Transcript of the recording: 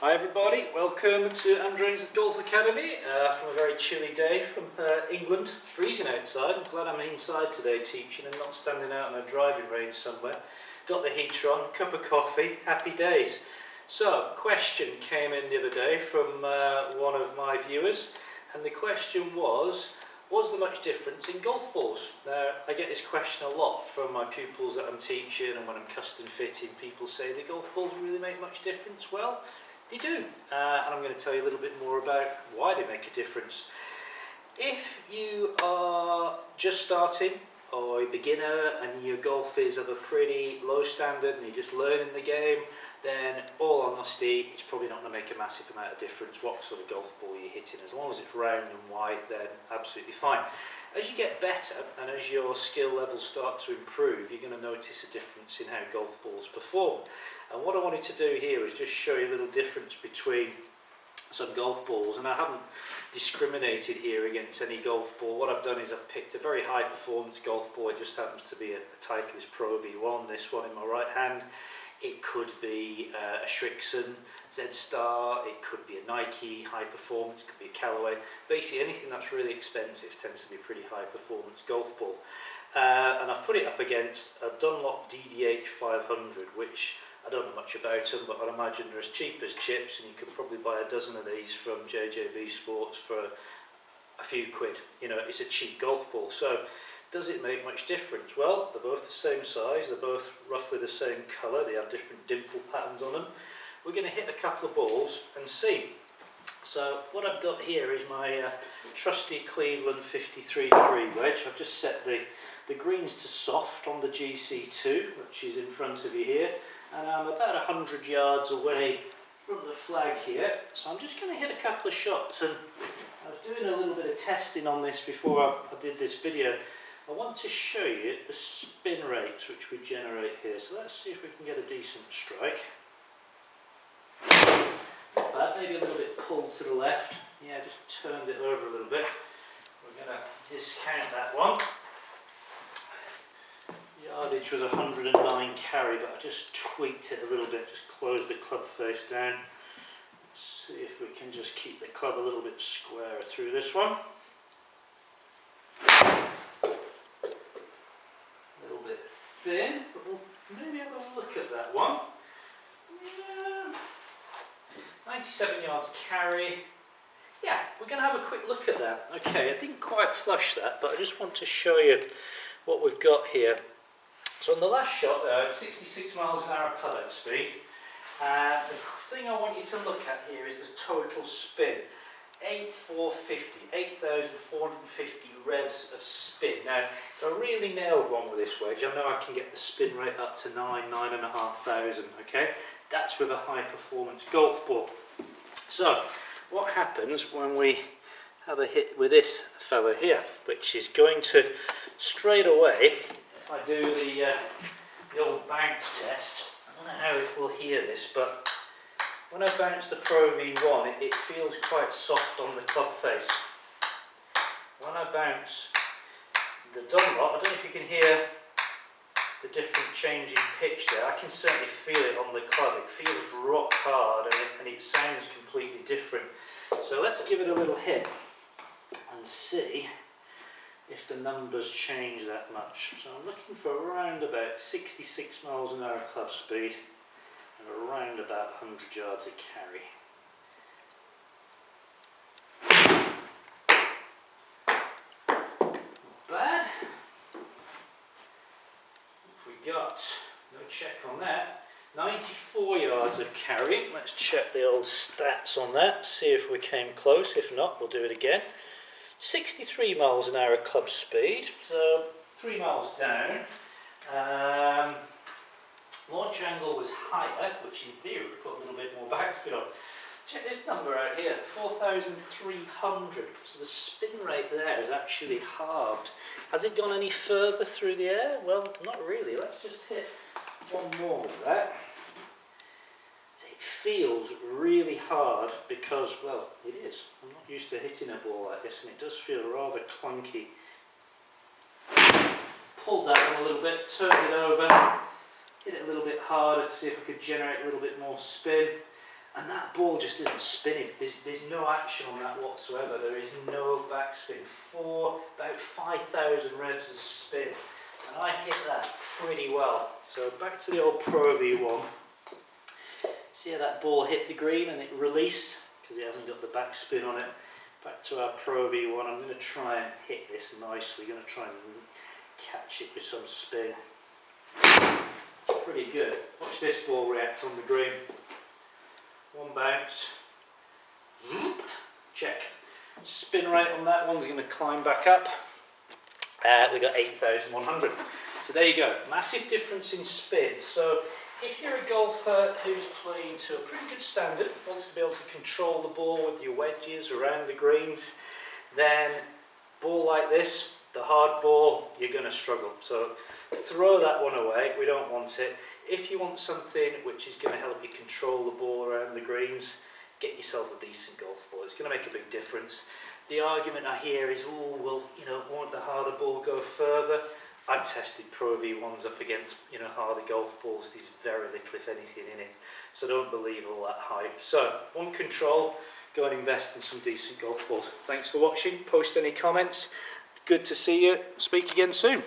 Hi everybody, welcome to Ainsworth Golf Academy from a very chilly day from England. Freezing outside. I'm glad I'm inside today teaching and not standing out in a driving range somewhere. Got the heater on, cup of coffee, happy days. So, question came in the other day from one of my viewers, and the question was there much difference in golf balls? Now, I get this question a lot from my pupils that I'm teaching, and when I'm custom fitting, people say, do golf balls really make much difference? Well, they do, and I'm going to tell you a little bit more about why they make a difference. If you are just starting or a beginner and your golf is of a pretty low standard and you're just learning the game, then all honesty, it's probably not going to make a massive amount of difference what sort of golf ball you're hitting. As long as it's round and wide, then absolutely fine. As you get better and as your skill levels start to improve, you're going to notice a difference in how golf balls perform. And what I wanted to do here is just show you a little difference between some golf balls, and I haven't discriminated here against any golf ball. What I've done is I've picked a very high performance golf ball. It just happens to be a Titleist Pro V1, this one in my right hand. It could be a Shrixon Z-Star, it could be a Nike high performance, it could be a Callaway. Basically anything that's really expensive tends to be a pretty high performance golf ball. And I've put it up against a Dunlop DDH 500, which I don't know much about them, but I'd imagine they're as cheap as chips, and you could probably buy a dozen of these from JJB Sports for a few quid. You know, it's a cheap golf ball. So does it make much difference? Well, they're both the same size, they're both roughly the same colour, they have different dimple patterns on them. We're going to hit a couple of balls and see. So what I've got here is my trusty Cleveland 53-degree wedge. I've just set the greens to soft on the GC2, which is in front of you here, and I'm about 100 yards away from the flag here. So I'm just going to hit a couple of shots, and I was doing a little bit of testing on this before I did this video. I want to show you the spin rates which we generate here. So let's see if we can get a decent strike. Not bad, maybe a little bit pulled to the left. Yeah, just turned it over a little bit. We're going to discount that one. Yardage was 109 carry, but I just tweaked it a little bit, just closed the club face down. Let's see if we can just keep the club a little bit squarer through this one. Thin, but we'll maybe have a look at that one. Yeah. 97 yards carry. Yeah, we're going to have a quick look at that. Okay, I didn't quite flush that, but I just want to show you what we've got here. So on the last shot there, it's 66 miles an hour club out speed. And the thing I want you to look at here is the total spin. 8,450 revs of spin. Now, if I really nailed one with this wedge, I know I can get the spin rate up to 9,500, okay? That's with a high performance golf ball. So, what happens when we have a hit with this fella here, which is going to straight away, if I do the old bounce test, I don't know how it will hear this, but when I bounce the Pro V1, it feels quite soft on the club face. When I bounce the Dunlop, I don't know if you can hear the different change in pitch there. I can certainly feel it on the club. It feels rock hard and it sounds completely different. So let's give it a little hit and see if the numbers change that much. So I'm looking for around about 66 miles an hour club speed. And around about 100 yards of carry. Not bad. We got no check on that. 94 yards of carry. Let's check the old stats on that, see if we came close. If not, we'll do it again. 63 miles an hour club speed, so 3 miles down. Launch angle was higher, which in theory would put a little bit more backspin on. Check this number out here, 4,300. So the spin rate there is actually halved. Has it gone any further through the air? Well, not really. Let's just hit one more with that. It feels really hard because, well, it is. I'm not used to hitting a ball like this, and it does feel rather clunky. Pulled that one a little bit, turned it over. Hit it a little bit harder to see if I could generate a little bit more spin, and that ball just isn't spinning. There's no action on that whatsoever. There is no backspin. About 5,000 revs of spin, and I hit that pretty well. So back to the old Pro V1. See how that ball hit the green and it released because it hasn't got the backspin on it. Back to our Pro V1. I'm going to try and hit this nicely. Going to try and catch it with some spin. Pretty good. Watch this ball react on the green. One bounce. Check. Spin rate on that one's going to climb back up. We got 8,100. So there you go. Massive difference in spin. So if you're a golfer who's playing to a pretty good standard, wants to be able to control the ball with your wedges around the greens, then ball like this, the hard ball, you're going to struggle. So throw that one away. We don't want it. If you want something which is going to help you control the ball around the greens, get yourself a decent golf ball. It's going to make a big difference. The argument I hear is, oh, well, won't the harder ball go further? I've tested Pro V1s up against, harder golf balls. There's very little, if anything, in it. So don't believe all that hype. So, want control, go and invest in some decent golf balls. Thanks for watching. Post any comments. Good to see you. Speak again soon.